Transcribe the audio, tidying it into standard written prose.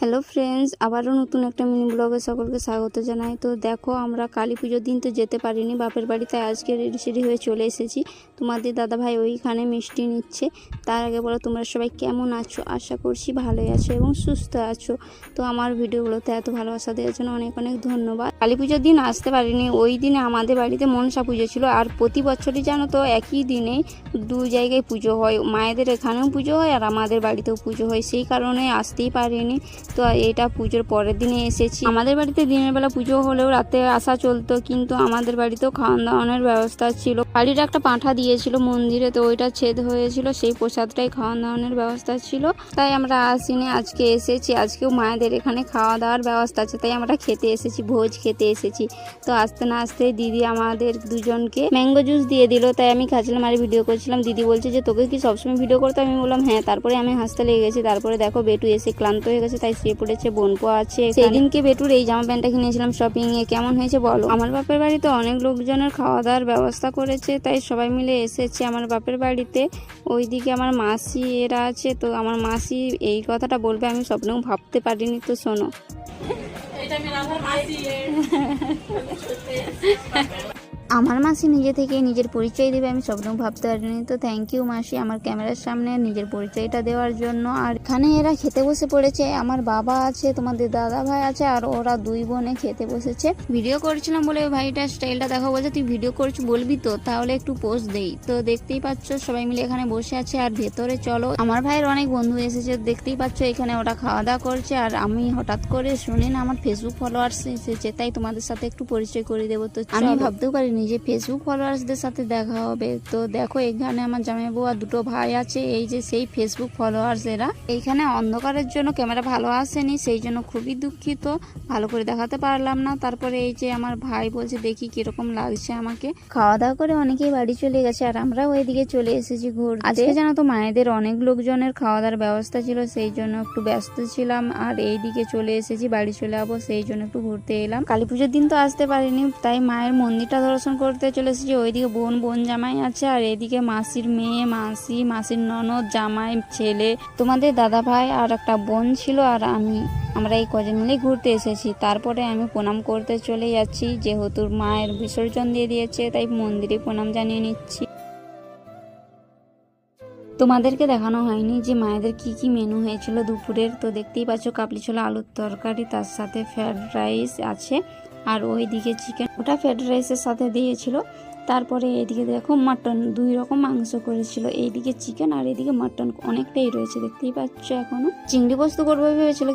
Hello friends, আবারও নতুন একটা মিনি ব্লগে সকলকে স্বাগত জানাই। তো দেখো, আমরা কালী পুজোর দিন তো যেতে পারিনি বাপের বাড়ি, তাই আজকে রেডি সেডি হয়ে চলে এসেছি। তোমাদের দাদাভাই ওইখানে মিষ্টি নিচ্ছে। তার আগে বলো, তোমরা সবাই কেমন আছো? আশা করছি ভালোই আছো এবং সুস্থ আছো। তো আমার ভিডিওগুলোতে এত ভালোবাসা দেওয়ার জন্য অনেক অনেক ধন্যবাদ। কালী পুজোর দিন আসতে পারিনি, ওই দিনে আমাদের বাড়িতে মনসা পুজো ছিল। আর প্রতি বছরই জানো তো একই দিনে দু জায়গায় পুজো হয়, মায়েদের এখানেও পুজো হয় আর আমাদের বাড়িতেও পুজো হয়, সেই কারণে আসতেই পারিনি। তো এটা পুজোর পরের দিনে এসেছি। আমাদের বাড়িতে দিনের বেলা পুজো হলেও রাতে আসা চলতো, কিন্তু আমাদের বাড়িতেও খাওয়ান দাওয়ানোর ব্যবস্থা ছিল। বাড়ির একটা পাঁঠা দিয়েছিল মন্দিরে, তো ওইটা ছেদ হয়েছিল, সেই প্রসাদটাই খাওয়ান দাওয়ানোর ব্যবস্থা ছিল, তাই আমরা আসিনি। আজকে এসেছি, আজকেও মায়েদের এখানে খাওয়া দাওয়ার ব্যবস্থা আছে, তাই আমরা খেতে এসেছি, ভোজ খেতে এসেছি। তো আসতে না আসতে দিদি আমাদের দুজনকে ম্যাঙ্গো জুস দিয়ে দিল, তাই আমি খাচ্ছিলাম আর ভিডিও করছিলাম। দিদি বলছে যে তোকে কি সবসময় ভিডিও করতে? আমি বললাম হ্যাঁ। তারপরে আমি হাসতে লেগে গেছি। তারপরে দেখো, বেটু এসে ক্লান্ত হয়ে গেছে, তাই শুয়ে পড়েছে। বোনপো আছে। সেদিনকে বেটুর এই জামা প্যান্টটা কিনেছিলাম শপিং এ। কেমন হয়েছে বলো? আমার বাপের বাড়িতে অনেক লোকজনের খাওয়া দাওয়ার ব্যবস্থা করেছে, তাই সবাই মিলে এসেছে আমার বাপের বাড়িতে। ওইদিকে আমার মাসি এরা আছে, তো আমার মাসি এই কথাটা বলবে আমি স্বপ্নেও ভাবতে পারিনি। তো শোনো, আমার মাসি নিজে থেকে নিজের পরিচয় দেবে আমি স্বপ্নেও ভাবতে পারিনি। তো থ্যাংক ইউ মাসি, আমার ক্যামেরার সামনে নিজের পরিচয়টা দেওয়ার জন্য। আর এখানে এরা খেতে বসে পড়েছে, আমার বাবা আছে, তোমাদের দাদা ভাই আছে, আর ওরা দুই বোনে খেতে বসেছে। ভিডিও করছিলাম বলে ভাইটার স্টাইলটা দেখো, বলছে তুই ভিডিও করছি বলবি তো, তাহলে একটু পোস্ট দেই। তো দেখতেই পাচ্ছ সবাই মিলে এখানে বসে আছে। আর ভেতরে চলো, আমার ভাইয়ের অনেক বন্ধু এসেছে, দেখতেই পাচ্ছ এখানে ওরা খাওয়া দাওয়া করছে। আর আমি হঠাৎ করে শুনি না আমার ফেসবুক ফলোয়ার্স এসেছে, তাই তোমাদের সাথে একটু পরিচয় করে দেবো। তো আমি ভাবতেও পারিনি যে ফেসবুক ফলোয়ার্সদের সাথে দেখা হবে। তো দেখো, এখানে আমার জামাইবাবু আর দুটো ভাই আছে, এই যে সেই ফেসবুক ফলোয়ার্স এরা। এইখানে অন্ধকারের জন্য ক্যামেরা ভালো আসেনি, সেই জন্য খুবই দুঃখিত, ভালো করে দেখাতে পারলাম না। তারপরে এই যে আমার ভাই বলছে দেখি কিরকম লাগছে আমাকে। খাওয়া দাওয়া করে অনেকেই বাড়ি চলে গেছে, আর আমরাও ওইদিকে চলে এসেছি ঘুরতে। আজকে জানো তো মায়েদের অনেক লোকজনের খাওয়া দাওয়ার ব্যবস্থা ছিল, সেই জন্য একটু ব্যস্ত ছিলাম। আর এইদিকে চলে এসেছি, বাড়ি চলে যাবো, সেই জন্য একটু ঘুরতে এলাম। কালী পুজোর দিন তো আসতে পারিনি, তাই মায়ের মন্দিরটা দর্শন করতে চলে এসেছি। ওইদিকে বোন জামাই আছে, আর এদিকে মাসির মেয়ে, মাসির ননদ, জামাই, ছেলে, তোমাদের দাদা ভাই আর একটা বোন ছিল, আর আমরা এই কজন মিলে ঘুরতে এসেছি। তারপরে আমি প্রণাম করতে চলে যাচ্ছি, যেহেতু মায়ের বিসর্জন দিয়ে দিয়েছে, তাই মন্দিরে প্রণাম জানিয়ে নিচ্ছি। তোমাদেরকে দেখানো হয়নি যে মায়েদের কি কি মেনু হয়েছিল দুপুরের। তো দেখতেই পাচ্ছ কাবলি ছোলা আলুর তরকারি, তার সাথে ফ্রাইড রাইস আছে, আর ওইদিকে চিকেন, ওটা ফ্রাইড রাইসের সাথে দিয়েছিল। তারপরে এদিকে দেখো মাটন, দুই রকম মাংস করেছিল, এইদিকে চিকেন আর এইদিকে মাটন, অনেকটাই রয়েছে দেখতেই পাচ্ছ। এখনো চিংড়ি পোস্ত করবো ভেবেছিল।